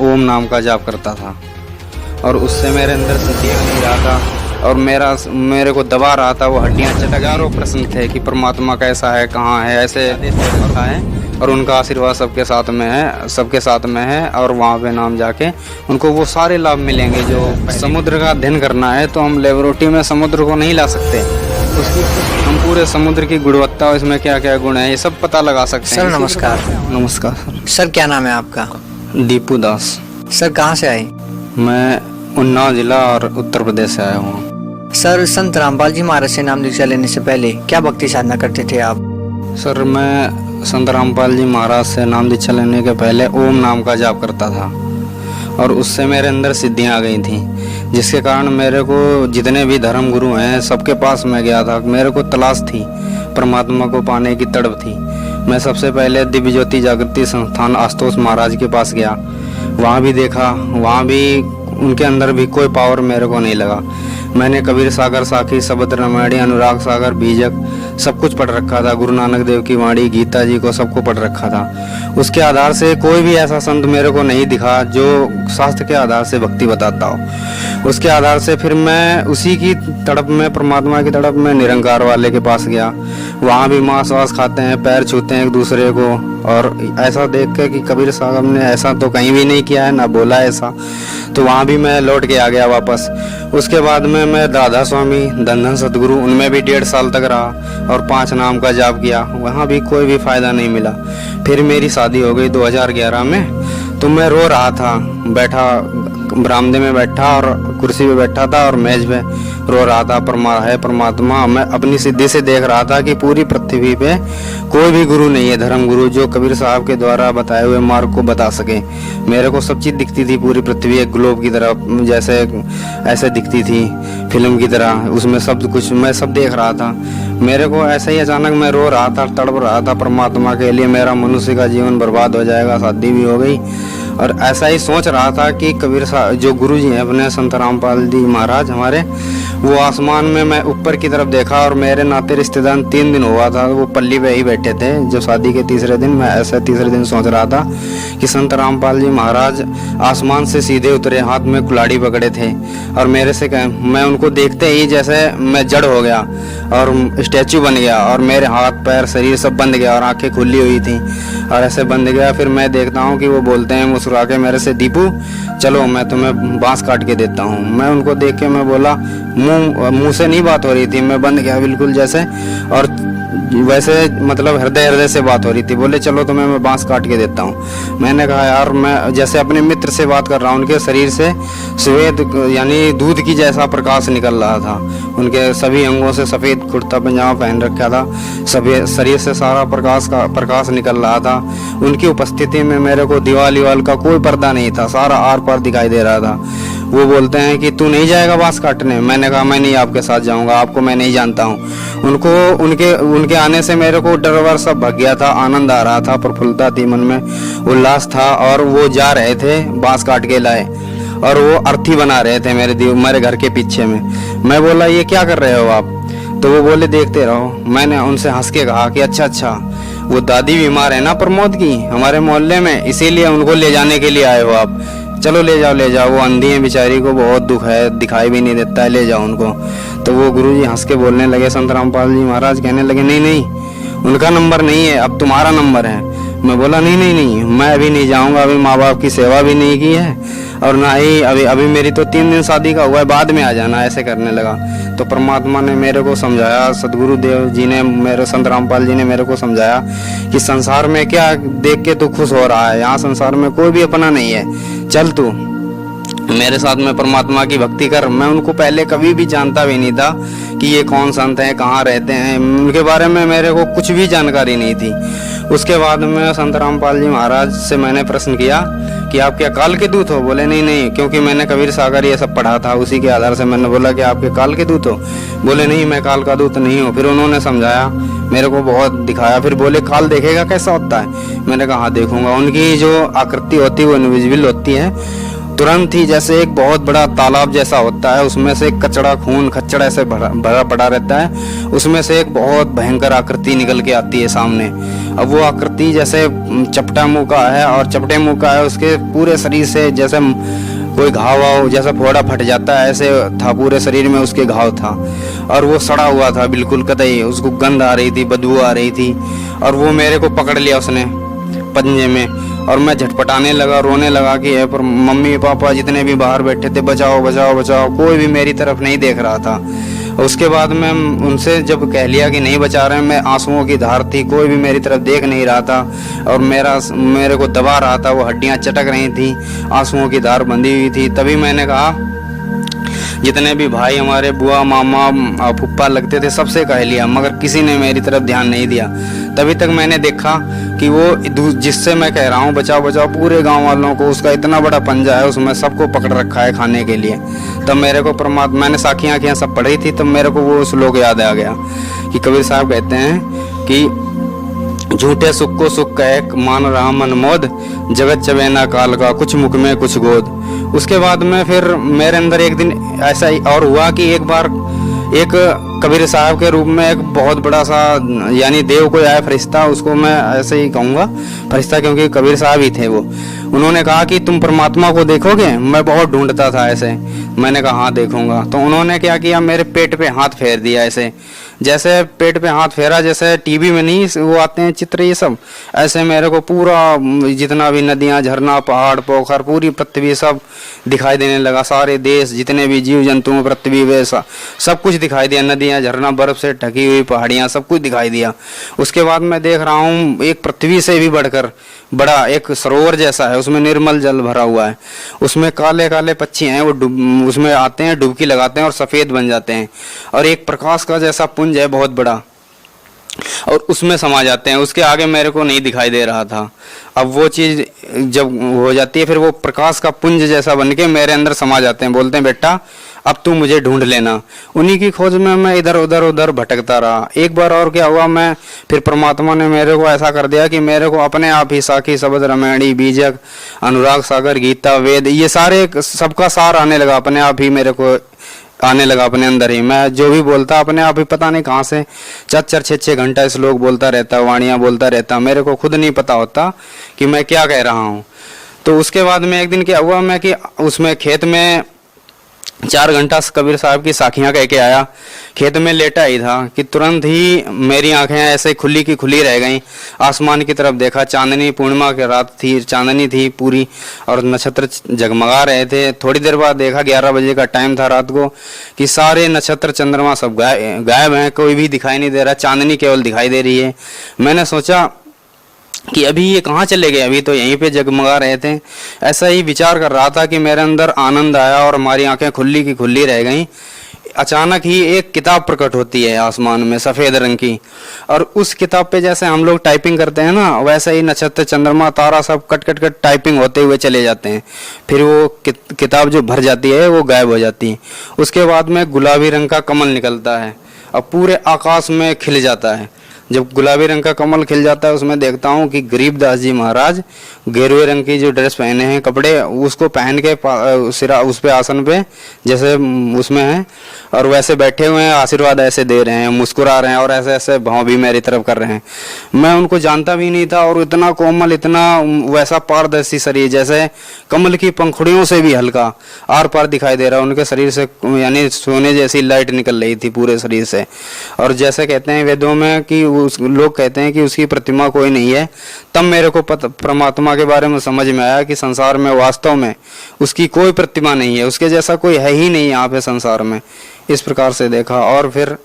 ओम नाम का जाप करता था और उससे मेरे अंदर सिद्धियाँ नहीं रहा था और मेरे को दबा रहा था। वो हड्डियाँ हजारों प्रश्न थे कि परमात्मा कैसा है, कहाँ है, ऐसे है और उनका आशीर्वाद सबके साथ में है और वहाँ पे नाम जाके उनको वो सारे लाभ मिलेंगे। जो समुद्र का अध्ययन करना है तो हम लेबोरेटरी में समुद्र को नहीं ला सकते, उसकी हम पूरे समुद्र की गुणवत्ता, इसमें क्या क्या गुण है, ये सब पता लगा सकते हैं। सर नमस्कार। नमस्कार सर क्या नाम है आपका? दीपू दास। सर कहाँ से आए? मैं उन्नाव जिला और उत्तर प्रदेश से आया हूँ। सर संत रामपाल जी महाराज से नाम दीक्षा लेने से पहले क्या भक्ति साधना करते थे आप? सर मैं संत रामपाल जी महाराज से नाम दीक्षा लेने के पहले ओम नाम का जाप करता था और उससे मेरे अंदर सिद्धियाँ आ गई थी, जिसके कारण मेरे को जितने भी धर्म गुरु हैं सबके पास मैं गया था। मेरे को तलाश थी, परमात्मा को पाने की तड़प थी। मैं सबसे पहले दिव्य ज्योति जागृति संस्थान आशुतोष महाराज के पास गया, वहाँ भी देखा, वहाँ भी उनके अंदर भी कोई पावर मेरे को नहीं लगा। मैंने कबीर सागर, साखी, शबद रामायणी, अनुराग सागर, बीजक सब कुछ पढ़ रखा था। गुरु नानक देव की वाणी, गीता जी को सबको पढ़ रखा था। उसके आधार से कोई भी ऐसा संत मेरे को नहीं दिखा जो शास्त्र के आधार से भक्ति बताता हो। उसके आधार से फिर मैं उसी की तड़प में, परमात्मा की तड़प में निरंकार वाले के पास गया। वहाँ भी मांस वास खाते हैं, पैर छूते हैं एक दूसरे को, और ऐसा देख के कि कबीर साहब ने ऐसा तो कहीं भी नहीं किया है, ना बोला ऐसा, तो वहाँ भी मैं लौट के आ गया वापस। उसके बाद में मैं राधा स्वामी, धन सतगुरु, उनमें भी 1.5 साल तक रहा और 5 नाम का जाप किया, वहाँ भी कोई भी फायदा नहीं मिला। फिर मेरी शादी हो गई 2011 में, तो मैं रो रहा था, बैठा बरामदे में बैठा और कुर्सी पे बैठा था और मेज पे रो रहा था। परमात्मा, मैं अपनी सिद्धि से देख रहा था कि पूरी पृथ्वी पे कोई भी गुरु नहीं है, धर्म गुरु, जो कबीर साहब के द्वारा बताए हुए मार्ग को बता सके। मेरे को सब चीज़ दिखती थी, पूरी पृथ्वी एक ग्लोब की तरह जैसे ऐसे दिखती थी, फिल्म की तरह, उसमें सब कुछ मैं सब देख रहा था। मेरे को ऐसा ही अचानक मैं रो रहा था, तड़प रहा था परमात्मा के लिए। मेरा मनुष्य का जीवन बर्बाद हो जाएगा, शादी भी हो गई, और ऐसा ही सोच रहा था कि कबीर साहब जो गुरु जी हैं अपने संत रामपाल जी महाराज हमारे, वो आसमान में मैं ऊपर की तरफ देखा और मेरे नाते रिश्तेदार 3 दिन हुआ था, वो पल्ली पे ही बैठे थे। जो शादी के तीसरे दिन, मैं ऐसे तीसरे दिन सोच रहा था कि संत रामपाल जी महाराज आसमान से सीधे उतरे, हाथ में कुल्हाड़ी पकड़े थे और मेरे से मैं उनको देखते ही जैसे मैं जड़ हो गया और स्टैचू बन गया और मेरे हाथ पैर शरीर सब बंद गया और आंखें खुली हुई थी और ऐसे बंद गया। फिर मैं देखता हूँ कि वो बोलते हैं मुस्कुरा के मेरे से, दीपू चलो मैं तुम्हें बांस काट के देता हूँ। मैं उनको देख के मैं बोला, मुंह से नहीं बात हो रही थी, मैं बंद गया बिल्कुल जैसे, और वैसे मतलब हृदय से बात हो रही थी। बोले चलो तुम्हें मैं बांस काट के देता हूँ। मैंने कहा यार, मैं जैसे अपने मित्र से बात कर रहा हूँ, उनके शरीर से श्वेत यानी दूध की जैसा प्रकाश निकल रहा था। उनके सभी अंगों से सफ़ेद कुर्ता पजामा पहन रखा था, सभी शरीर से सारा प्रकाश निकल रहा था। उनकी उपस्थिति में मेरे को दीवाल का कोई पर्दा नहीं था, सारा आर पार दिखाई दे रहा था। वो बोलते हैं कि तू नहीं जाएगा बांस काटने? मैंने कहा मैं नहीं आपके साथ जाऊंगा, आपको मैं नहीं जानता हूँ। उनके आने से मेरे को डर वर सब भग गया था, आनंद आ रहा था, प्रफुल्लता थी मन में, उल्लास था। और वो जा रहे थे, बांस काट के लाए और वो अर्थी बना रहे थे मेरे घर के पीछे में। मैं बोला ये क्या कर रहे हो आप? तो वो बोले देखते रहो। मैंने उनसे हंस के कहा कि अच्छा, वो दादी बीमार है ना प्रमोद की हमारे मोहल्ले में, इसीलिए उनको ले जाने के लिए आए हो आप? चलो ले जाओ, वो अंधी है बेचारी को बहुत दुख है, दिखाई भी नहीं देता है, ले जाओ उनको। तो वो गुरुजी हंस के बोलने लगे, संत रामपाल जी महाराज कहने लगे नहीं, उनका नंबर नहीं है, अब तुम्हारा नंबर है। मैं बोला नहीं, मैं अभी नहीं जाऊंगा, अभी माँ बाप की सेवा भी नहीं की है और ना ही अभी मेरी तो 3 दिन शादी का हुआ है, बाद में आ जाना, ऐसे करने लगा। तो परमात्मा ने मेरे को समझाया, सदगुरु देव जी ने, मेरे संत रामपाल जी ने मेरे को समझाया कि संसार में क्या देख के तू खुश हो रहा है, यहाँ संसार में कोई भी अपना नहीं है, चल तू मेरे साथ में परमात्मा की भक्ति कर। मैं उनको पहले कभी भी जानता भी नहीं था कि ये कौन संत हैं, कहाँ रहते हैं, उनके बारे में मेरे को कुछ भी जानकारी नहीं थी। उसके बाद में संत रामपाल जी महाराज से मैंने प्रश्न किया कि आप क्या काल के दूत हो? बोले नहीं, क्योंकि मैंने कबीर सागर ये सब पढ़ा था, उसी के आधार से मैंने बोला कि आपके काल के दूत हो? बोले नहीं, मैं काल का दूत नहीं हूँ। फिर उन्होंने समझाया, मेरे को बहुत दिखाया, फिर बोले काल देखेगा कैसा होता है? मैंने कहा हाँ देखूंगा। उनकी जो आकृति होती है वो इनविजिबल होती है, तुरंत ही जैसे एक बहुत बड़ा तालाब जैसा होता है, उसमें से कचड़ा खून खच्चड़ ऐसे भरा पड़ा रहता है, उसमें से एक बहुत भयंकर आकृति निकल के आती है सामने। अब वो आकृति जैसे चपटा मुंह का है, और चपटे मुंह का है, उसके पूरे शरीर से जैसे कोई घाव वाव जैसा फोड़ा फट जाता है ऐसे था, पूरे शरीर में उसके घाव था, और वो सड़ा हुआ था बिल्कुल कतई, उसको गंध आ रही थी, बदबू आ रही थी। और वो मेरे को पकड़ लिया उसने पंजे में, और मैं झटपटाने लगा, रोने लगा कि पर मम्मी पापा जितने भी बाहर बैठे थे, बचाओ बचाओ बचाओ, कोई भी मेरी तरफ नहीं देख रहा था। उसके बाद मैं उनसे जब कह लिया कि नहीं बचा रहे हैं, मैं आंसुओं की धार थी, कोई भी मेरी तरफ देख नहीं रहा था, और मेरे को दबा रहा था, वो हड्डियां चटक रही थी, आंसुओं की धार बंधी हुई थी। तभी मैंने कहा, जितने भी भाई हमारे बुआ मामा फुप्पा लगते थे सबसे कह लिया, मगर किसी ने मेरी तरफ ध्यान नहीं दिया। तभी तक मैंने देखा कि वो जिससे मैं कह रहा हूँ बचाओ बचाओ, पूरे गांव वालों को, उसका इतना बड़ा पंजा है, उसमें सबको पकड़ रखा है खाने के लिए। तब मेरे को परमात्मा, मैंने साखियाँ आँखियाँ सब पढ़ी थी, तब मेरे को वो श्लोक याद आ गया कि कबीर साहब कहते हैं कि झूठे सुख को सुख कह, मान रहा मन मोद, जगत चबेना काल का, कुछ मुख में कुछ गोद। उसके बाद में फिर मेरे अंदर एक दिन ऐसा ही और हुआ कि एक बार एक कबीर साहब के रूप में एक बहुत बड़ा सा यानी देव कोई आया फरिश्ता, उसको मैं ऐसे ही कहूँगा फरिश्ता, क्योंकि कबीर साहब ही थे वो। उन्होंने कहा कि तुम परमात्मा को देखोगे? मैं बहुत ढूंढता था ऐसे, मैंने कहा हाँ देखूंगा। तो उन्होंने क्या किया, मेरे पेट पे हाथ फेर दिया ऐसे, जैसे पेट पे हाथ फेरा, जैसे टीवी में नहीं वो आते हैं चित्र ये सब, ऐसे मेरे को पूरा जितना भी नदियाँ झरना पहाड़ पोखर पूरी पृथ्वी सब दिखाई देने लगा, सारे देश जितने भी जीव जंतु पृथ्वी वैसा सब कुछ दिखाई दिया, नदियाँ झरना बर्फ से ढकी हुई पहाड़ियाँ सब कुछ दिखाई दिया। उसके बाद मैं देख रहा हूँ एक पृथ्वी से भी बढ़कर बड़ा एक सरोवर जैसा है, उसमें निर्मल जल भरा हुआ है, उसमें काले काले पक्षी हैं, वो उसमें आते हैं डुबकी लगाते हैं और सफ़ेद बन जाते हैं, और एक प्रकाश का जैसा पुंज है बहुत बड़ा, और उसमें समा जाते हैं। उसके आगे मेरे को नहीं दिखाई दे रहा था। अब वो चीज़ जब हो जाती है फिर वो प्रकाश का पुंज जैसा बन के मेरे अंदर समा जाते हैं, बोलते हैं बेटा अब तू मुझे ढूंढ लेना। उन्हीं की खोज में मैं इधर उधर भटकता रहा। एक बार और क्या हुआ, मैं फिर परमात्मा ने मेरे को ऐसा कर दिया कि मेरे को अपने आप ही साखी शब्द रामायणी बीजक अनुराग सागर गीता वेद ये सारे सबका सार आने लगा, अपने आप ही मेरे को आने लगा अपने अंदर ही। मैं जो भी बोलता अपने आप ही पता नहीं कहाँ से 4-6 घंटा श्लोक बोलता रहता, वाणियाँ बोलता रहता, मेरे को खुद नहीं पता होता कि मैं क्या कह रहा हूँ। तो उसके बाद में एक दिन क्या हुआ, मैं कि उसमें खेत में 4 घंटा कबीर साहब की साखियाँ कह के आया, खेत में लेटा ही था कि तुरंत ही मेरी आंखें ऐसे खुली की खुली रह गईं। आसमान की तरफ देखा, चांदनी पूर्णिमा की रात थी, चांदनी थी पूरी और नक्षत्र जगमगा रहे थे। थोड़ी देर बाद देखा 11 बजे का टाइम था रात को कि सारे नक्षत्र चंद्रमा सब गायब हैं, कोई भी दिखाई नहीं दे रहा, चांदनी केवल दिखाई दे रही है। मैंने सोचा कि अभी ये कहाँ चले गए, अभी तो यहीं पे जगमगा रहे थे। ऐसा ही विचार कर रहा था कि मेरे अंदर आनंद आया और हमारी आंखें खुली की खुली रह गईं। अचानक ही एक किताब प्रकट होती है आसमान में सफ़ेद रंग की, और उस किताब पे जैसे हम लोग टाइपिंग करते हैं ना, वैसे ही नक्षत्र चंद्रमा तारा सब कट कट कट टाइपिंग होते हुए चले जाते हैं। फिर वो किताब जो भर जाती है वो गायब हो जाती है। उसके बाद में गुलाबी रंग का कमल निकलता है और पूरे आकाश में खिल जाता है। जब गुलाबी रंग का कमल खिल जाता है उसमें देखता हूँ कि गरीबदास जी महाराज गेरुए रंग की जो ड्रेस पहने हैं कपड़े, उसको पहन के सिरा उस पे आसन पे जैसे उसमें है और वैसे बैठे हुए हैं, आशीर्वाद ऐसे दे रहे हैं, मुस्कुरा रहे हैं और ऐसे ऐसे भाव भी मेरी तरफ कर रहे हैं। मैं उनको जानता भी नहीं था और इतना कोमल, इतना वैसा पारदर्शी शरीर जैसे कमल की पंखुड़ियों से भी हल्का आर पार दिखाई दे रहा। उनके शरीर से यानी सोने जैसी लाइट निकल रही थी पूरे शरीर से। और जैसे कहते हैं वेदों में कि लोग कहते हैं कि उसकी प्रतिमा कोई नहीं है, तब मेरे को परमात्मा के बारे में समझ में आया कि संसार में वास्तव में उसकी कोई प्रतिमा नहीं है, उसके जैसा कोई है ही नहीं यहाँ पे संसार में। इस प्रकार से देखा। और फिर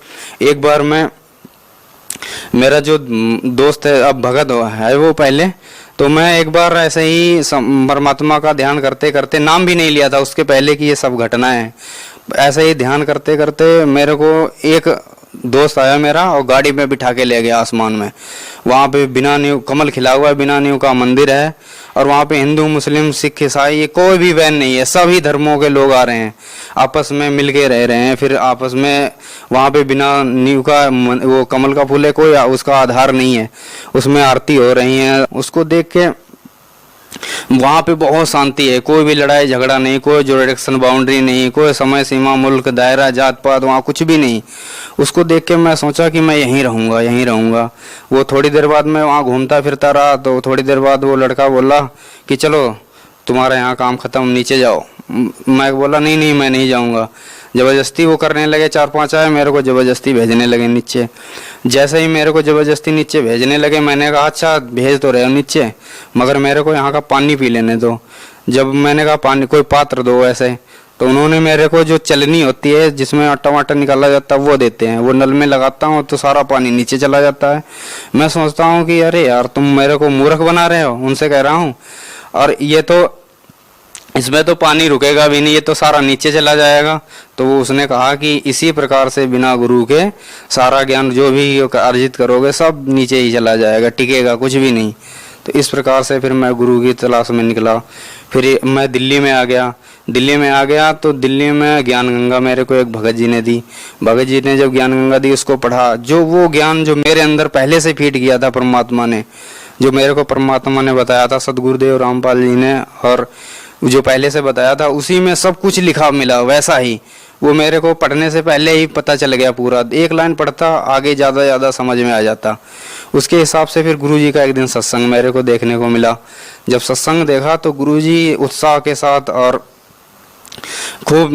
एक बार मेरा जो दोस्त है अब भगत है वो पहले, तो मैं एक बार ऐसे ही परमात्मा का ध्यान करते करते, नाम भी नहीं लिया था उसके पहले कि ये सब घटनाएं हैं, ऐसे ही ध्यान करते करते मेरे को एक दोस्त आया मेरा और गाड़ी में बिठा के ले गया आसमान में। वहाँ पे बिना नींव कमल खिला हुआ है, बिना नींव का मंदिर है और वहाँ पे हिंदू मुस्लिम सिख ईसाई ये कोई भी वैन नहीं है, सभी धर्मों के लोग आ रहे हैं, आपस में मिल के रह रहे हैं। फिर आपस में वहाँ पे बिना नींव का वो कमल का फूल है, कोई उसका आधार नहीं है, उसमें आरती हो रही है। उसको देख के वहाँ पे बहुत शांति है, कोई भी लड़ाई झगड़ा नहीं, कोई जुरिडिक्शन बाउंड्री नहीं, कोई समय सीमा, मुल्क, दायरा, जात पात, वहाँ कुछ भी नहीं। उसको देख के मैं सोचा कि मैं यहीं रहूँगा, यहीं रहूँगा। वो थोड़ी देर बाद मैं वहाँ घूमता फिरता रहा, तो थोड़ी देर बाद वो लड़का बोला कि चलो तुम्हारा यहाँ काम ख़त्म, नीचे जाओ। मैं बोला नहीं नहीं, मैं नहीं जाऊँगा। ज़बरदस्ती वो करने लगे, 4-5 आए, मेरे को ज़बरदस्ती भेजने लगे नीचे। जैसे ही मेरे को ज़बरदस्ती नीचे भेजने लगे, मैंने कहा अच्छा भेज तो रहे हो नीचे, मगर मेरे को यहाँ का पानी पी लेने दो। जब मैंने कहा पानी कोई पात्र दो ऐसे, तो उन्होंने मेरे को जो चलनी होती है जिसमें आटा वाटा निकाला जाता है वो देते हैं। वो नल में लगाता हूँ तो सारा पानी नीचे चला जाता है। मैं सोचता हूँ कि अरे यार तुम मेरे को मूर्ख बना रहे हो, उनसे कह रहा हूँ, और ये तो इसमें तो पानी रुकेगा भी नहीं, ये तो सारा नीचे चला जाएगा। तो वो उसने कहा कि इसी प्रकार से बिना गुरु के सारा ज्ञान जो भी अर्जित करोगे सब नीचे ही चला जाएगा, टिकेगा कुछ भी नहीं। तो इस प्रकार से फिर मैं गुरु की तलाश में निकला। फिर मैं दिल्ली में आ गया। दिल्ली में आ गया तो दिल्ली में ज्ञान गंगा मेरे को एक भगत जी ने दी। भगत जी ने जब ज्ञान गंगा दी, उसको पढ़ा। जो वो ज्ञान जो मेरे अंदर पहले से फीट किया था परमात्मा ने, जो मेरे को परमात्मा ने बताया था, सदगुरुदेव रामपाल जी ने, और जो पहले से बताया था, उसी में सब कुछ लिखा मिला वैसा ही। वो मेरे को पढ़ने से पहले ही पता चल गया पूरा। एक लाइन पढ़ता, आगे ज़्यादा समझ में आ जाता। उसके हिसाब से फिर गुरुजी का एक दिन सत्संग मेरे को देखने को मिला। जब सत्संग देखा तो गुरुजी उत्साह के साथ और खूब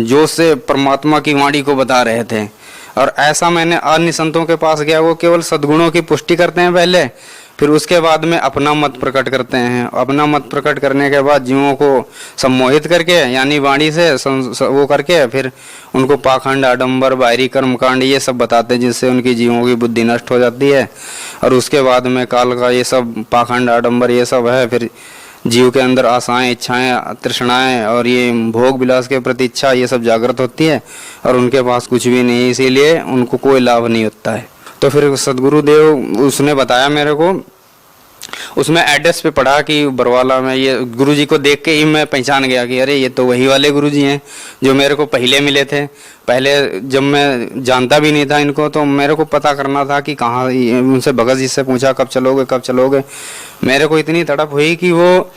जोश से परमात्मा की वाणी को बता रहे थे। और ऐसा मैंने अन्य संतों के पास गया, वो केवल सद्गुणों की पुष्टि करते हैं पहले, फिर उसके बाद में अपना मत प्रकट करते हैं। अपना मत प्रकट करने के बाद जीवों को सम्मोहित करके, यानी वाणी से वो करके, फिर उनको पाखंड, आडंबर, बाहरी कर्मकांड ये सब बताते हैं, जिससे उनकी जीवों की बुद्धि नष्ट हो जाती है। और उसके बाद में काल का ये सब पाखंड, आडंबर ये सब है, फिर जीव के अंदर आशाएं, इच्छाएं, तृष्णाएं और ये भोग विलास के प्रति इच्छा ये सब जागृत होती है, और उनके पास कुछ भी नहीं, इसीलिए उनको कोई लाभ नहीं होता है। तो फिर सदगुरुदेव उसने बताया मेरे को, उसमें एड्रेस पे पढ़ा कि बरवाला में। ये गुरुजी को देख के ही मैं पहचान गया कि अरे ये तो वही वाले गुरुजी हैं जो मेरे को पहले मिले थे। पहले जब मैं जानता भी नहीं था इनको, तो मेरे को पता करना था कि कहाँ। उनसे भगत जी से पूछा कब चलोगे कब चलोगे। मेरे को इतनी तड़प हुई कि वो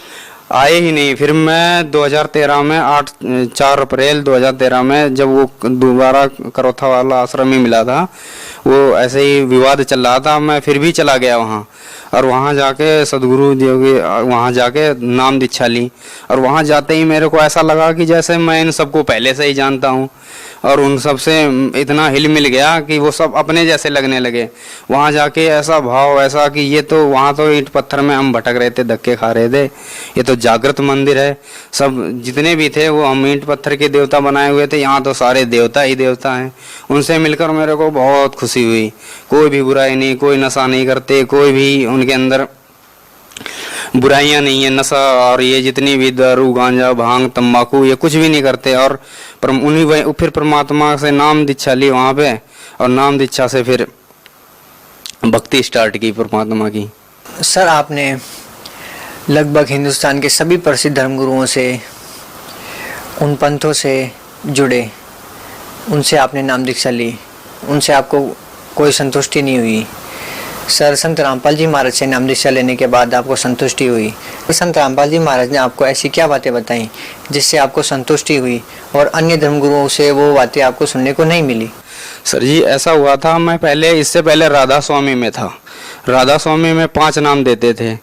आए ही नहीं। फिर मैं 2013 में 4 अप्रैल 2013 में जब वो दोबारा करोथा वाला आश्रम में मिला था, वो ऐसे ही विवाद चल रहा था, मैं फिर भी चला गया वहाँ। और वहाँ जाके सदगुरु जी के वहाँ जाके नाम दीक्षा ली। और वहाँ जाते ही मेरे को ऐसा लगा कि जैसे मैं इन सबको पहले से ही जानता हूँ, और उन सब से इतना हिल मिल गया कि वो सब अपने जैसे लगने लगे। वहाँ जाके ऐसा भाव, ऐसा कि ये तो वहाँ तो ईंट पत्थर में हम भटक रहे थे, धक्के खा रहे थे, ये तो जागृत मंदिर है। सब जितने भी थे वो हम ईंट पत्थर के देवता बनाए हुए थे, यहाँ तो सारे देवता ही देवता हैं। उनसे मिलकर मेरे को बहुत खुशी हुई। कोई भी बुराई नहीं, कोई नशा नहीं करते, कोई भी उनके अंदर बुराइयां नहीं है, नशा और ये जितनी भी दारू, गांजा, भांग, तंबाकू ये कुछ भी नहीं करते। और उन्हीं फिर परमात्मा से नाम दीक्षा ली वहाँ पे, और नाम दीक्षा से फिर भक्ति स्टार्ट की परमात्मा की। सर, आपने लगभग हिंदुस्तान के सभी प्रसिद्ध धर्मगुरुओं से, उन पंथों से जुड़े, उनसे आपने नाम दीक्षा ली, उनसे आपको कोई संतुष्टि नहीं हुई। सर, संत रामपाल जी महाराज से नाम दीक्षा लेने के बाद आपको संतुष्टि हुई। संत रामपाल जी महाराज ने आपको ऐसी क्या बातें बताई जिससे आपको संतुष्टि हुई और अन्य धर्मगुरुओं से वो बातें आपको सुनने को नहीं मिली? सर जी, ऐसा हुआ था, मैं इससे पहले राधा स्वामी में था। राधा स्वामी में 5 नाम देते थे।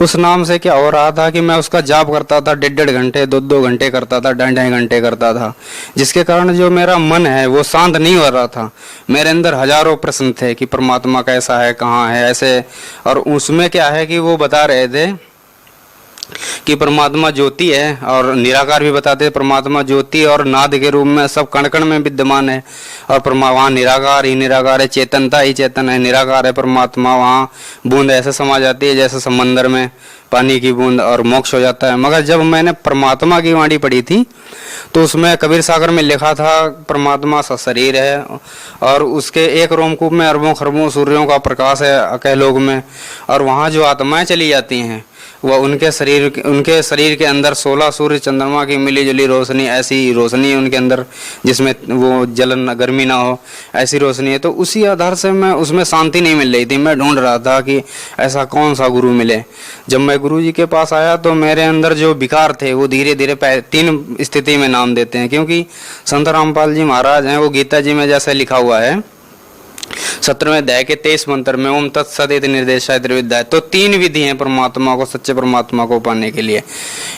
उस नाम से क्या हो रहा था कि मैं उसका जाप करता था, 1.5 घंटे 2 घंटे करता था, 2.5 घंटे करता था, जिसके कारण जो मेरा मन है वो शांत नहीं हो रहा था। मेरे अंदर हजारों प्रश्न थे कि परमात्मा कैसा है, कहाँ है, ऐसे। और उसमें क्या है कि वो बता रहे थे कि परमात्मा ज्योति है, और निराकार भी बताते हैं परमात्मा ज्योति और नाद के रूप में सब कण कण में विद्यमान है। और वहाँ निराकार ही निराकार है, चेतनता ही चेतन है, निराकार है परमात्मा। वहाँ बूंद ऐसे समा जाती है जैसे समंदर में पानी की बूंद, और मोक्ष हो जाता है। मगर जब मैंने परमात्मा की वाणी पढ़ी थी तो उसमें कबीर सागर में लिखा था परमात्मा सशरीर है, और उसके एक रोमकूप में अरबों खरबों सूर्यों का प्रकाश है अकैलोक में। और वहाँ जो आत्माएं चली जाती हैं वह उनके शरीर के अंदर 16 सूर्य चंद्रमा की मिली जुली रोशनी, ऐसी रोशनी है उनके अंदर जिसमें वो जलन गर्मी ना हो, ऐसी रोशनी है। तो उसी आधार से मैं उसमें शांति नहीं मिल रही थी। मैं ढूंढ रहा था कि ऐसा कौन सा गुरु मिले। जब मैं गुरु जी के पास आया तो मेरे अंदर जो विकार थे वो धीरे धीरे 3 स्थिति में नाम देते हैं, क्योंकि संत रामपाल जी महाराज हैं, वो गीता जी में जैसे लिखा हुआ है 17वें अध्याय के 23 मंत्र में ओम तत्सदिति निर्देशाय त्रिविद्या, तो 3 विधि हैं परमात्मा को, सच्चे परमात्मा को पाने के लिए।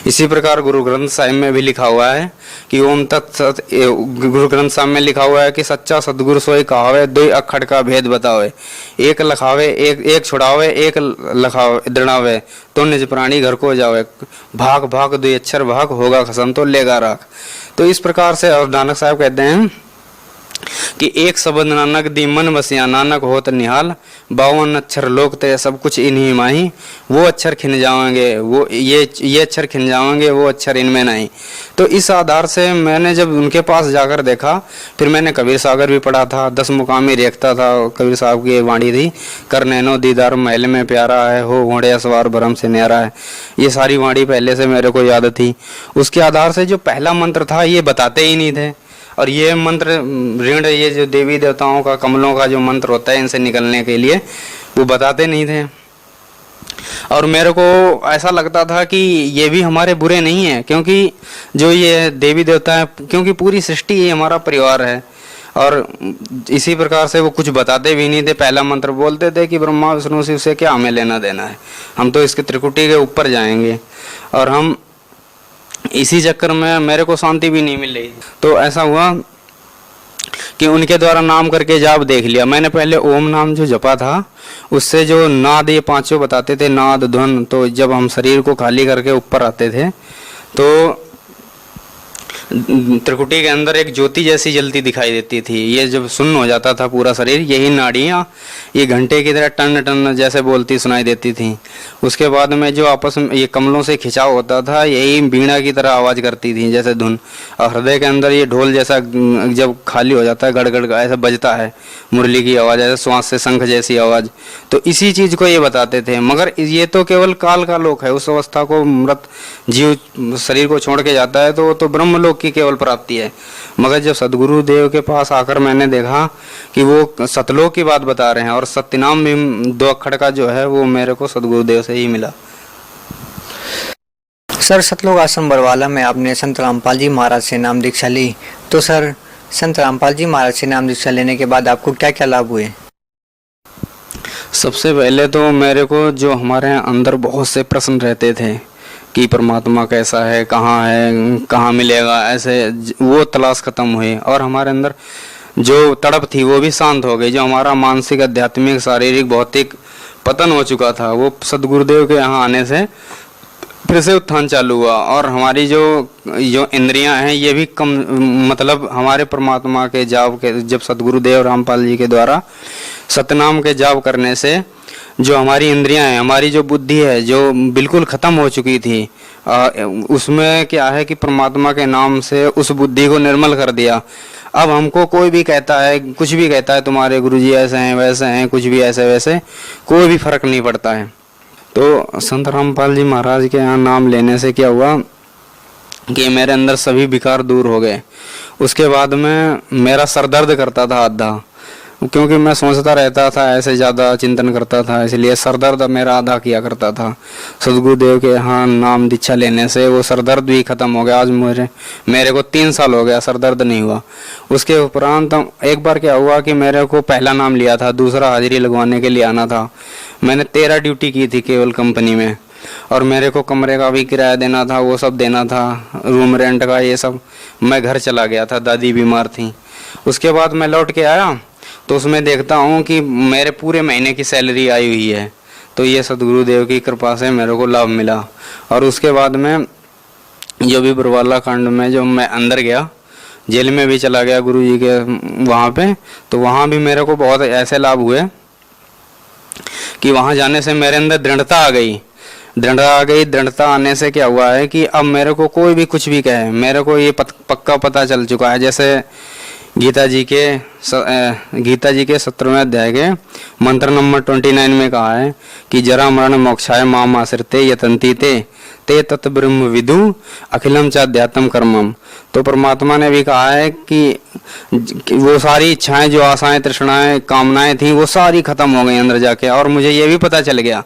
इसी प्रकार गुरु ग्रंथ साहिब में भी लिखा हुआ है कि ओम तत्सत, गुरु ग्रंथ साहिब में लिखा हुआ है कि सच्चा सदगुरु सोई कहावे, 2 अखड़ का भेद बतावे, एक लखावे एक छुड़ावे, एक लखावे दृढ़ावे, तो निज प्राणी घर को जावे, भाग भाग 2 अक्षर भाग, होगा खसम तो लेगा राख। तो इस प्रकार से और नानक साहब कहते हैं कि एक शब्द नानक दी मन बसिया, नानक होत निहाल, 52 अक्षर लोक ते सब कुछ इन्हीं माही, वो अक्षर खिन जाएंगे, वो ये अक्षर खिन जाएंगे, वो अक्षर इनमें नहीं। तो इस आधार से मैंने जब उनके पास जाकर देखा, फिर मैंने कबीर सागर भी पढ़ा था, 10 मुकामी रेखता था, कबीर साहब की वाणी थी, कर नैनो दीदार महल में प्यारा है, हो घोड़े सवार भरम से न्यारा है। ये सारी वाणी पहले से मेरे को याद थी। उसके आधार से जो पहला मंत्र था ये बताते ही नहीं थे, और ये मंत्र ऋण, ये जो देवी देवताओं का कमलों का जो मंत्र होता है इनसे निकलने के लिए, वो बताते नहीं थे। और मेरे को ऐसा लगता था कि ये भी हमारे बुरे नहीं है, क्योंकि जो ये देवी देवता है, क्योंकि पूरी सृष्टि ये हमारा परिवार है। और इसी प्रकार से वो कुछ बताते भी नहीं थे। पहला मंत्र बोलते थे कि ब्रह्मा विष्णु शिव से क्या हमें लेना देना है, हम तो इसके त्रिकुटी के ऊपर जाएंगे। और हम इसी चक्कर में मेरे को शांति भी नहीं मिल रही। तो ऐसा हुआ कि उनके द्वारा नाम करके जाप देख लिया मैंने। पहले ओम नाम जो जपा था उससे जो नाद ये 5 बताते थे, नाद ध्वन, तो जब हम शरीर को खाली करके ऊपर आते थे तो त्रिकुटी के अंदर एक ज्योति जैसी जलती दिखाई देती थी। ये जब सुन्न हो जाता था पूरा शरीर, यही नाड़ियाँ ये घंटे की तरह टन टन जैसे बोलती सुनाई देती थी। उसके बाद में जो आपस में ये कमलों से खिंचाव होता था, यही बीणा की तरह आवाज़ करती थी जैसे धुन। और हृदय के अंदर ये ढोल जैसा जब खाली हो जाता है गड़गड़ ऐसा बजता है, मुरली की आवाज़, ऐसे श्वास से शंख जैसी आवाज़। तो इसी चीज़ को ये बताते थे। मगर ये तो केवल काल का लोक है। उस अवस्था को मृत जीव शरीर को छोड़ के जाता है तो वो तो ब्रह्मलोक की केवल प्राप्ति है। मगर जब सदगुरु देव के पास आकर मैंने देखा कि वो सतलोक की बात बता रहे हैं, और सत्यनाम भी 2 अक्षर का जो है वो मेरे को सदगुरु देव से ही मिला। सर, सतलोक आश्रम बरवाला में आपने संत रामपाल जी महाराज से नाम दीक्षा ली, तो सर संत रामपाल जी महाराज से नाम दीक्षा लेने के बाद आपको क्या क्या लाभ हुए? सबसे पहले तो मेरे को जो हमारे अंदर बहुत से प्रश्न रहते थे कि परमात्मा कैसा है, कहाँ मिलेगा, ऐसे वो तलाश खत्म हुई। और हमारे अंदर जो तड़प थी वो भी शांत हो गई। जो हमारा मानसिक, आध्यात्मिक, शारीरिक, भौतिक पतन हो चुका था, वो सदगुरुदेव के यहाँ आने से फिर से उत्थान चालू हुआ। और हमारी जो इंद्रियां हैं ये भी कम, मतलब हमारे परमात्मा के जाप के, जब सदगुरुदेव रामपाल जी के द्वारा सतनाम के जाप करने से जो हमारी इंद्रियां हैं, हमारी जो बुद्धि है जो बिल्कुल ख़त्म हो चुकी थी, उसमें क्या है कि परमात्मा के नाम से उस बुद्धि को निर्मल कर दिया। अब हमको कोई भी कहता है, कुछ भी कहता है, तुम्हारे गुरुजी ऐसे हैं वैसे हैं, कुछ भी ऐसे वैसे, कोई भी फर्क नहीं पड़ता है। तो संत रामपाल जी महाराज के यहाँ नाम लेने से क्या हुआ कि मेरे अंदर सभी विकार दूर हो गए। उसके बाद में मेरा सर दर्द करता था आधा, क्योंकि मैं सोचता रहता था, ऐसे ज़्यादा चिंतन करता था, इसलिए सर दर्द मेरा आधा किया करता था। सदगुरुदेव के यहाँ नाम दीक्षा लेने से वो सर दर्द भी ख़त्म हो गया। आज मेरे को 3 साल हो गया, सर दर्द नहीं हुआ। उसके उपरांत एक बार क्या हुआ कि मेरे को पहला नाम लिया था, दूसरा हाजिरी लगवाने के लिए आना था। मैंने 13 ड्यूटी की थी केवल कंपनी में, और मेरे को कमरे का भी किराया देना था, वो सब देना था, रूम रेंट का ये सब। मैं घर चला गया था, दादी बीमार थी। उसके बाद मैं लौट के आया तो उसमें देखता हूँ कि मेरे पूरे महीने की सैलरी आई हुई है। तो ये सदगुरुदेव की कृपा से मेरे को लाभ मिला। और उसके बाद में जो भी बरवाला कांड में जो मैं अंदर गया, जेल में भी चला गया गुरु जी के वहाँ पे, तो वहाँ भी मेरे को बहुत ऐसे लाभ हुए कि वहाँ जाने से मेरे अंदर दृढ़ता आ गई। दृढ़ता आने से क्या हुआ है कि अब मेरे को कोई भी कुछ भी कहे, मेरे को ये पक्का पता चल चुका है। जैसे गीता जी के 17वें अध्याय के मंत्र नंबर 29 में कहा है कि जरा मरण मोक्षाय माम आश्रिते यतन्ति ते तत् ब्रह्म विदु अखिलम चाध्यात्म कर्मम। तो परमात्मा ने भी कहा है कि वो सारी इच्छाएं, जो आशाएं, तृष्णाएं, कामनाएं थी, वो सारी खत्म हो गई अंदर जाके। और मुझे ये भी पता चल गया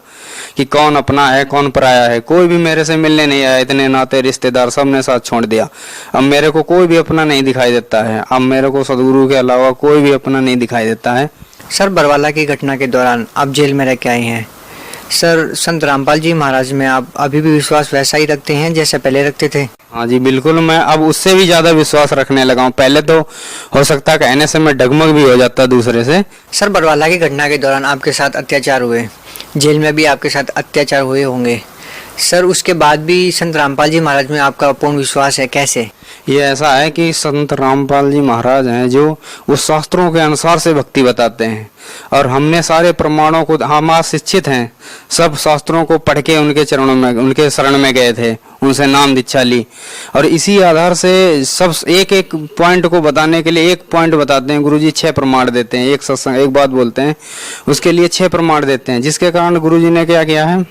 कि कौन अपना है कौन पराया है। कोई भी मेरे से मिलने नहीं आया, इतने नाते रिश्तेदार सब ने साथ छोड़ दिया। अब मेरे को कोई भी अपना नहीं दिखाई देता है। अब मेरे को सदगुरु के अलावा कोई भी अपना नहीं दिखाई देता है। सर, बरवाला की घटना के दौरान आप जेल में रह के आए हैं। सर, संत रामपाल जी महाराज में आप अभी भी विश्वास वैसा ही रखते हैं जैसे पहले रखते थे? हाँ जी, बिल्कुल। मैं अब उससे भी ज्यादा विश्वास रखने लगा हूँ। पहले तो हो सकता है कहने से मैं डगमग भी हो जाता दूसरे से। सर, बरवाला की घटना के दौरान आपके साथ अत्याचार हुए, जेल में भी आपके साथ अत्याचार हुए होंगे। सर, उसके बाद भी संत रामपाल जी महाराज में आपका पूर्ण विश्वास है, कैसे? ये ऐसा है कि संत रामपाल जी महाराज हैं जो वो शास्त्रों के अनुसार से भक्ति बताते हैं, और हमने सारे प्रमाणों को, हम आज शिक्षित हैं, सब शास्त्रों को पढ़ के उनके चरणों में, उनके शरण में गए थे, उनसे नाम दीक्षा ली, और इसी आधार से सब एक एक पॉइंट को बताने के लिए एक पॉइंट बताते हैं। गुरुजी 6 प्रमाण देते हैं। एक सत्संग, एक बात बोलते हैं, उसके लिए 6 प्रमाण देते हैं, जिसके कारण गुरुजी ने क्या किया है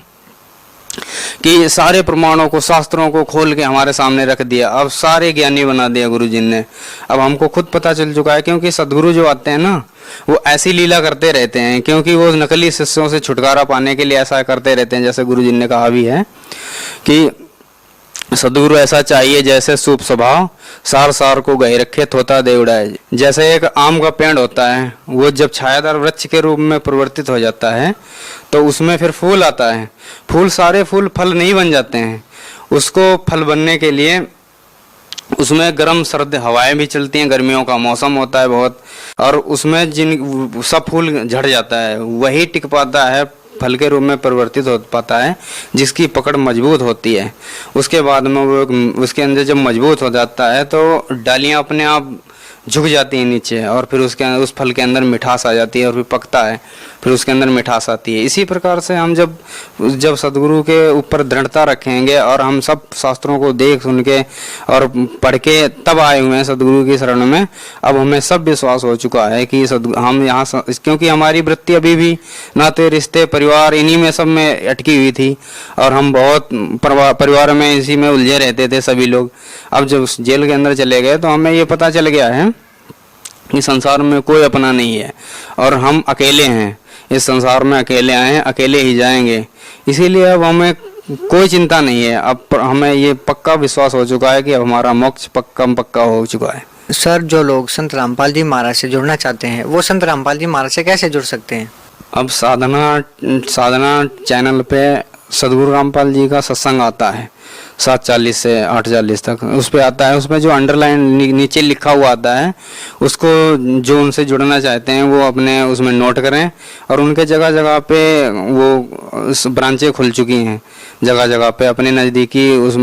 कि सारे प्रमाणों को, शास्त्रों को खोल के हमारे सामने रख दिया। अब सारे ज्ञानी बना दिया गुरुजी ने। अब हमको खुद पता चल चुका है, क्योंकि सदगुरु जो आते हैं ना, वो ऐसी लीला करते रहते हैं, क्योंकि वो नकली शिष्यों से छुटकारा पाने के लिए ऐसा करते रहते हैं। जैसे गुरुजी ने कहा भी है कि सदगुरु ऐसा चाहिए जैसे सूप स्वभाव, सार सार को गए रखे थोता दे उड़ाए। जैसे एक आम का पेड़ होता है, वो जब छायादार वृक्ष के रूप में परिवर्तित हो जाता है तो उसमें फिर फूल आता है। फूल, सारे फूल फल नहीं बन जाते हैं। उसको फल बनने के लिए उसमें गर्म सर्द हवाएं भी चलती हैं, गर्मियों का मौसम होता है बहुत, और उसमें जिन सब फूल झड़ जाता है, वही टिक पाता है, फल के रूप में परिवर्तित हो पाता है, जिसकी पकड़ मजबूत होती है। उसके बाद में वो, उसके अंदर जब मजबूत हो जाता है तो डालियां अपने आप झुक जाती हैं नीचे, और फिर उस फल के अंदर मिठास आ जाती है, और फिर पकता है, फिर उसके अंदर मिठास आती है। इसी प्रकार से हम जब सदगुरु के ऊपर दृढ़ता रखेंगे, और हम सब शास्त्रों को देख सुन के और पढ़ के तब आए हुए हैं सदगुरु की शरण में, अब हमें सब विश्वास हो चुका है कि हम यहाँ, क्योंकि हमारी वृत्ति अभी भी नाते, रिश्ते, परिवार, इन्हीं में सब में अटकी हुई थी, और हम बहुत परिवार में इसी में उलझे रहते थे सभी लोग। अब जब जेल के अंदर चले गए तो हमें ये पता चल गया है कि संसार में कोई अपना नहीं है, और हम अकेले हैं। इस संसार में अकेले आए हैं, अकेले ही जाएंगे। इसीलिए अब हमें कोई चिंता नहीं है। अब हमें ये पक्का विश्वास हो चुका है कि अब हमारा मोक्ष पक्का हो चुका है। सर, जो लोग संत रामपाल जी महाराज से जुड़ना चाहते हैं, वो संत रामपाल जी महाराज से कैसे जुड़ सकते हैं? अब साधना चैनल पे सदगुरु रामपाल जी का सत्संग आता है 7:40 से 8:40 तक, उस पे आता है। उसमें जो अंडरलाइन नीचे लिखा हुआ आता है, उसको जो उनसे जुड़ना चाहते हैं वो अपने उसमें नोट करें, और उनके जगह जगह पे वो ब्रांचें खुल चुकी हैं, जगह जगह पे अपने नज़दीकी उस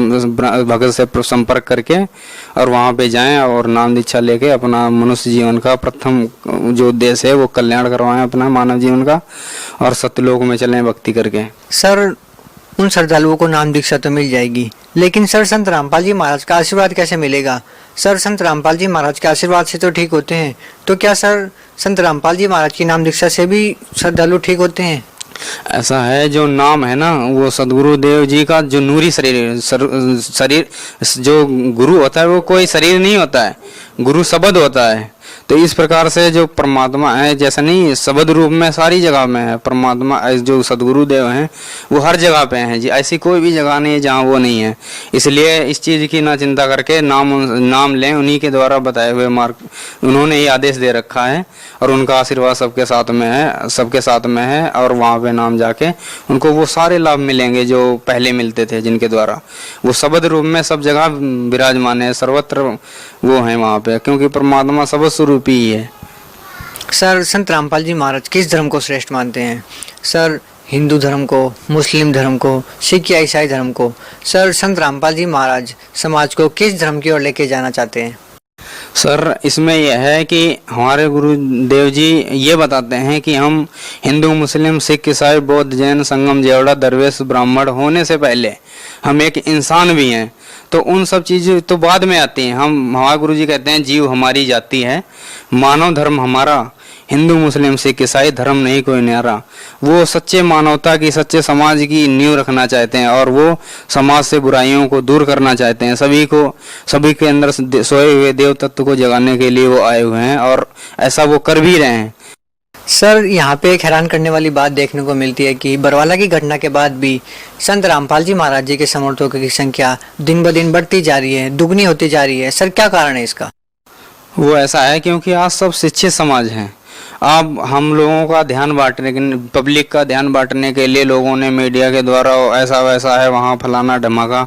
भगत से संपर्क करके और वहाँ पे जाएं, और नाम दीक्षा लेके अपना मनुष्य जीवन का प्रथम जो उद्देश्य है वो कल्याण करवाएं अपना मानव जीवन का, और सत्यलोक में चलें भक्ति करके। सर, उन श्रद्धालुओं को नाम दीक्षा तो मिल जाएगी, लेकिन सर संत रामपाल जी महाराज का आशीर्वाद कैसे मिलेगा? सर, संत रामपाल जी महाराज के आशीर्वाद से तो ठीक होते हैं, तो क्या सर संत रामपाल जी महाराज की नाम दीक्षा से भी श्रद्धालु ठीक होते हैं? ऐसा है, जो नाम है ना, वो सदगुरु देव जी का जो नूरी शरीर जो गुरु होता है, वो कोई शरीर नहीं होता है, गुरु शब्द होता है। तो इस प्रकार से जो परमात्मा है, जैसा नहीं शब्द रूप में सारी जगह में है परमात्मा, जो सदगुरु देव हैं वो हर जगह पे हैं जी। ऐसी कोई भी जगह नहीं है जहाँ वो नहीं है। इसलिए इस चीज़ की ना चिंता करके नाम लें, उन्हीं के द्वारा बताए हुए मार्ग उन्होंने ही आदेश दे रखा है, और उनका आशीर्वाद सबके साथ में है, और वहाँ पे नाम जाके उनको वो सारे लाभ मिलेंगे जो पहले मिलते थे, जिनके द्वारा वो शब्द रूप में सब जगह विराजमान है, सर्वत्र वो हैं वहाँ पे, क्योंकि परमात्मा शब्द स्वरूप ही है। सर, संत रामपाल जी महाराज किस धर्म को श्रेष्ठ मानते हैं? सर, हिंदू धर्म को, मुस्लिम धर्म को, सिख या ईसाई धर्म को? सर, संत रामपाल जी महाराज समाज को किस धर्म की ओर लेके जाना चाहते हैं? सर, इसमें यह है कि हमारे गुरुदेव जी ये बताते हैं कि हम हिंदू, मुस्लिम, सिख, ईसाई, बौद्ध, जैन, संगम, जेवड़ा, दरवेश, ब्राह्मण होने से पहले हम एक इंसान भी हैं। तो उन सब चीज़ें तो बाद में आती हैं। हमारे गुरु जी कहते हैं जीव हमारी जाति है, मानव धर्म हमारा, हिंदू मुस्लिम सिख ईसाई धर्म नहीं कोई न्यारा। वो सच्चे मानवता की, सच्चे समाज की नींव रखना चाहते हैं और वो समाज से बुराइयों को दूर करना चाहते हैं। सभी के अंदर सोए हुए देव तत्व को जगाने के लिए वो आए हुए हैं और ऐसा वो कर भी रहे हैं। सर, यहाँ पे एक हैरान करने वाली बात देखने को मिलती है कि बरवाला की घटना के बाद भी संत रामपाल जी महाराज जी के समर्थकों की संख्या दिन ब दिन बढ़ती जा रही है, दुगनी होती जा रही है। सर, क्या कारण है इसका? वो ऐसा है क्योंकि आज सब शिक्षित समाज हैं। अब हम लोगों का ध्यान बांटने के, पब्लिक का ध्यान बांटने के लिए लोगों ने मीडिया के द्वारा ऐसा वैसा है, वहाँ फलाना धमाका,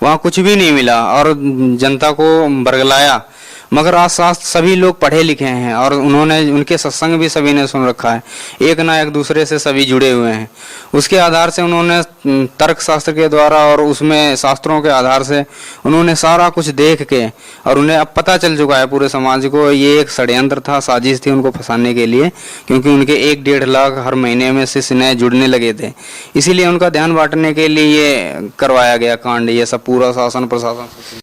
वहाँ कुछ भी नहीं मिला और जनता को बरगलाया। मगर आज सभी लोग पढ़े लिखे हैं और उनके सत्संग भी सभी ने सुन रखा है। एक ना एक दूसरे से सभी जुड़े हुए हैं। उसके आधार से उन्होंने तर्क शास्त्र के द्वारा और उसमें शास्त्रों के आधार से उन्होंने सारा कुछ देख के, और उन्हें अब पता चल चुका है पूरे समाज को ये एक षड्यंत्र था, साजिश थी उनको फंसाने के लिए, क्योंकि उनके 1-1.5 लाख हर महीने में शिष्य नए जुड़ने लगे थे। इसीलिए उनका ध्यान बांटने के लिए ये करवाया गया कांड, ये सब पूरा शासन प्रशासन।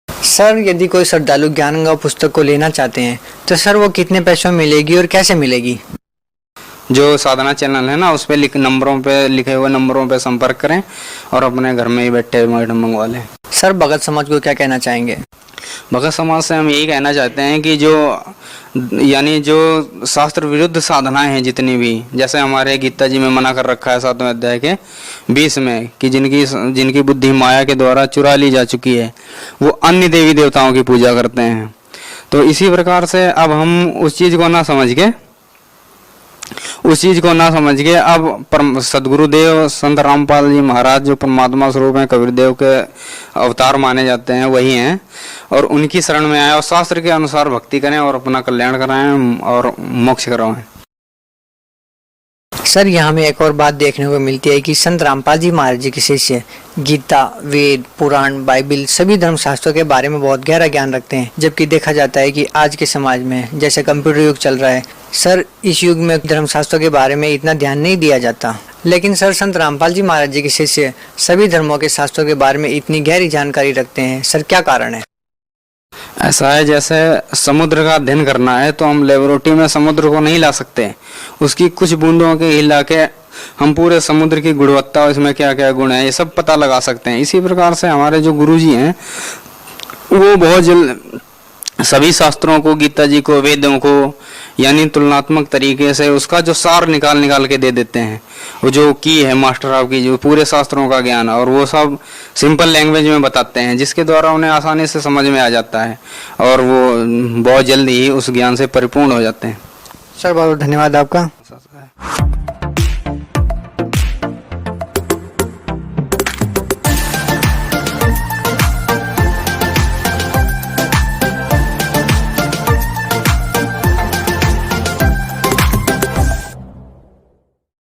सर, यदि कोई श्रद्धालु ज्ञान गंगा पुस्तक को लेना चाहते हैं तो सर वो कितने पैसों में मिलेगी और कैसे मिलेगी? जो साधना चैनल है ना, उस पे लिखे हुए नंबरों पे संपर्क करें और अपने घर में ही बैठे मंगवा लें। सर, भगत समाज को क्या कहना चाहेंगे? भगत समाज से हम यही कहना चाहते हैं कि जो शास्त्र विरुद्ध साधनाएं हैं जितनी भी, जैसे हमारे गीता जी में मना कर रखा है 7वें अध्याय के 20 में कि जिनकी बुद्धि माया के द्वारा चुरा ली जा चुकी है वो अन्य देवी देवताओं की पूजा करते हैं। तो इसी प्रकार से अब हम उस चीज़ को ना समझ के अब सदगुरुदेव संत रामपाल जी महाराज जो परमात्मा स्वरूप हैं, कबीर देव के अवतार माने जाते हैं, वही हैं, और उनकी शरण में आए और शास्त्र के अनुसार भक्ति करें और अपना कल्याण कराएं और मोक्ष करवाएं। सर, यहाँ में एक और बात देखने को मिलती है कि संत रामपाल जी महाराज जी के शिष्य गीता, वेद, पुराण, बाइबिल सभी धर्म शास्त्रों के बारे में बहुत गहरा ज्ञान रखते हैं, जबकि देखा जाता है कि आज के समाज में जैसे कंप्यूटर युग चल रहा है, सर इस युग में धर्म शास्त्रों के बारे में इतना ध्यान नहीं दिया जाता। लेकिन सर, संत रामपाल जी महाराज जी के शिष्य सभी धर्मों के शास्त्रों के बारे में इतनी गहरी जानकारी रखते हैं। सर, क्या कारण है? ऐसा है जैसे समुद्र का अध्ययन करना है तो हम लेबोरेटरी में समुद्र को नहीं ला सकते, उसकी कुछ बूंदों के हिला के हम पूरे समुद्र की गुणवत्ता, इसमें क्या क्या गुण है, ये सब पता लगा सकते हैं। इसी प्रकार से हमारे जो गुरुजी हैं वो बहुत जल्द सभी शास्त्रों को, गीता जी को, वेदों को, यानी तुलनात्मक तरीके से उसका जो सार निकाल के दे देते हैं। वो जो की है मास्टर ऑफ की, जो पूरे शास्त्रों का ज्ञान, और वो सब सिंपल लैंग्वेज में बताते हैं, जिसके द्वारा उन्हें आसानी से समझ में आ जाता है और वो बहुत जल्दी ही उस ज्ञान से परिपूर्ण हो जाते हैं। सर, बहुत धन्यवाद आपका।